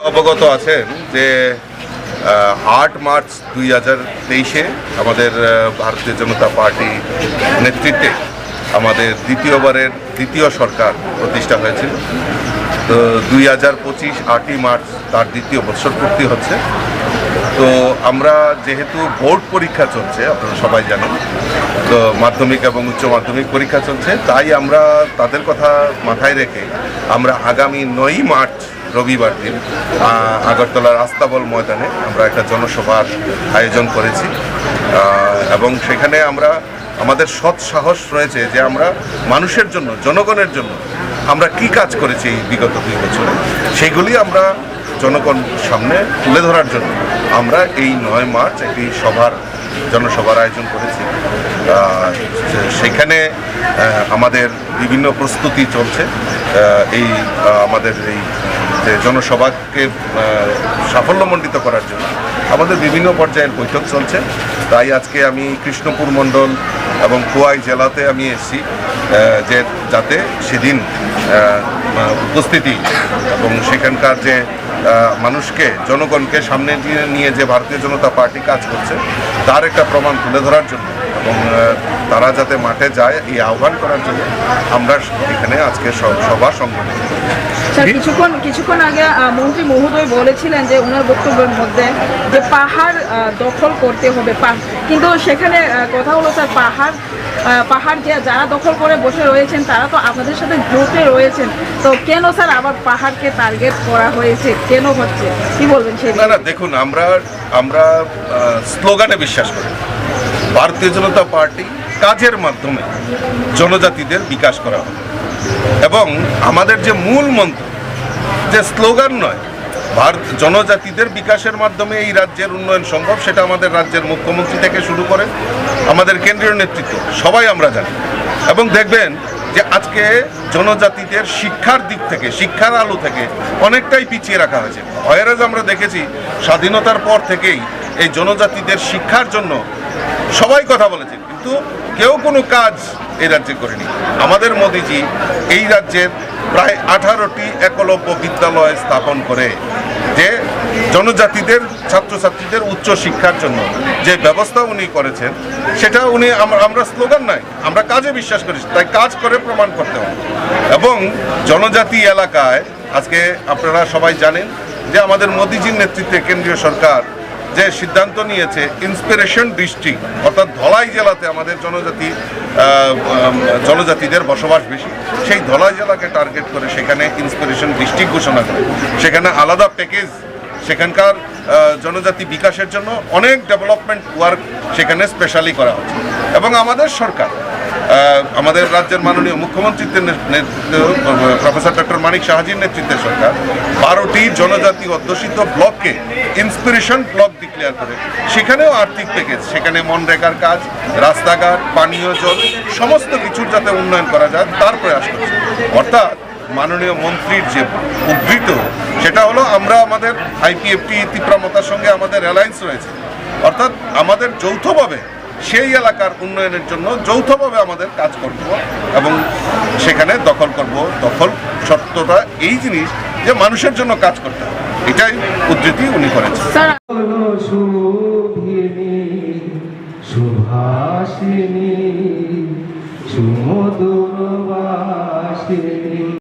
অবগত আছেন যে 8 মার্চ 2023-এ আমাদের ভারতীয় জনতা পার্টি নেতৃত্বে আমাদের দ্বিতীয় সরকার প্রতিষ্ঠা হয়েছিল। তো 2025 8ই মার্চ তার দ্বিতীয় বৎসর পূর্তি হচ্ছে। তো আমরা যেহেতু বোর্ড পরীক্ষা চলছে, আপনারা সবাই জানেন, তো মাধ্যমিক এবং উচ্চ মাধ্যমিক পরীক্ষা চলছে, তাই আমরা তাদের কথা মাথায় রেখে আমরা আগামী 9ই মার্চ রবিবার দিন আগরতলার আস্তাবল ময়দানে আমরা একটা জনসভার আয়োজন করেছি এবং সেখানে আমাদের সৎ সাহস রয়েছে যে আমরা মানুষের জন্য, জনগণের জন্য আমরা কি কাজ করেছি এই বিগত 2 বছরে, সেইগুলি আমরা জনগণ সামনে তুলে ধরার জন্য আমরা এই 9 মার্চ একটি জনসভার আয়োজন করেছি। সেখানে আমাদের বিভিন্ন প্রস্তুতি চলছে। আমাদের এই যে জনসভাকে সাফল্যমণ্ডিত করার জন্য আমাদের বিভিন্ন পর্যায়ের বৈঠক চলছে। তাই আজকে আমি কৃষ্ণপুর মণ্ডল এবং খোয়াই জেলাতে আমি এসেছি যাতে সেদিন উপস্থিতি এবং সেখানকার যে মানুষকে, জনগণকে সামনে নিয়ে যে ভারতীয় জনতা পার্টি কাজ করছে তার একটা প্রমাণ তুলে ধরার জন্য এবং তারা যাতে মাঠে যায় এই আহ্বান করার জন্য আমরা এখানে আজকে সভা সংগঠিত করেছি। কিছুক্ষণ আগে মন্ত্রী মহোদয় বলেছিলেন যে ওনার বক্তব্যের মধ্যে যে পাহাড় দখল করতে হবে, কিন্তু সেখানে কথা হলো স্যার পাহাড় যারা দখল করে বসে রয়েছেন তারা তো আপনাদের সাথে জোটে রয়েছেন, তো কেন স্যার আবার পাহাড়কে টার্গেট করা হয়েছে, কেন হচ্ছে, কি বলবেন সেই? না, দেখুন, আমরা স্লোগানে বিশ্বাস করি। ভারতীয় জনতা পার্টি কাজের মাধ্যমে জনজাতিদের বিকাশ করা হবে এবং আমাদের যে মূল মন্ত্র, যে স্লোগান নয়, জনজাতিদের বিকাশের মাধ্যমে এই রাজ্যের উন্নয়ন সম্ভব, সেটা আমাদের রাজ্যের মুখ্যমন্ত্রী থেকে শুরু করে আমাদের কেন্দ্রীয় নেতৃত্ব সবাই আমরা জানি। এবং দেখবেন যে আজকে জনজাতিদের শিক্ষার দিক থেকে, শিক্ষার আলো থেকে অনেকটাই পিছিয়ে রাখা হয়েছে। হয়রাজ আমরা দেখেছি স্বাধীনতার পর থেকেই এই জনজাতিদের শিক্ষার জন্য সবাই কথা বলেছে, কিন্তু কেউ কোনো কাজ এই রাজ্যে করেনি। আমাদের মোদিজি এই রাজ্যের প্রায় 18টি একলব্য বিদ্যালয় স্থাপন করে যে জনজাতিদের ছাত্রছাত্রীদের উচ্চ শিক্ষার জন্য যে ব্যবস্থা উনি করেছেন, সেটা আমরা স্লোগান নয়, আমরা কাজে বিশ্বাস করি, তাই কাজ করে প্রমাণ করতে হবে। এবং জনজাতি এলাকায় আজকে আপনারা সবাই জানেন যে আমাদের মোদিজির নেতৃত্বে কেন্দ্রীয় সরকার যে সিদ্ধান্ত নিয়েছে, ইন্সপিরেশন ডিস্ট্রিক্ট অর্থাৎ ধলাই জেলাতে আমাদের জনজাতিদের বসবাস বেশি, সেই ধলাই জেলাকে টার্গেট করে সেখানে ইন্সপিরেশন ডিস্ট্রিক্ট ঘোষণা করে, সেখানে আলাদা প্যাকেজ, সেখানকার জনজাতি বিকাশের জন্য অনেক ডেভেলপমেন্ট ওয়ার্ক সেখানে স্পেশালি করা হচ্ছে। এবং আমাদের সরকার, আমাদের রাজ্যের মাননীয় মুখ্যমন্ত্রীর নেতৃত্বে প্রফেসর ডক্টর মানিক সাহাজির নেতৃত্বে সরকার 12টি জনজাতি অধ্যুষিত ব্লককে ইন্সপিরেশন ব্লক ডিক্লেয়ার করে সেখানেও আর্থিক প্যাকেজ, সেখানে মনরেগার কাজ, রাস্তাঘাট, পানীয় জল সমস্ত কিছুর যাতে উন্নয়ন করা যায় তার প্রয়াস করছে। অর্থাৎ মাননীয় মন্ত্রীর যে উদ্ধৃত, সেটা হলো আমরা আমাদের আইপিএফটি তীব্রমতার সঙ্গে আমাদের অ্যালায়েন্স রয়েছে, অর্থাৎ আমাদের যৌথভাবে সেই এলাকার উন্নয়নের জন্য যৌথভাবে আমাদের কাজ করব এবং সেখানে দখল করব। দখল সত্যতা এই জিনিস যে মানুষের জন্য কাজ করতে হবে, এটাই উদ্ধৃতি উনি করেছেন। সুভাষিনী সুমধুর বাসিনী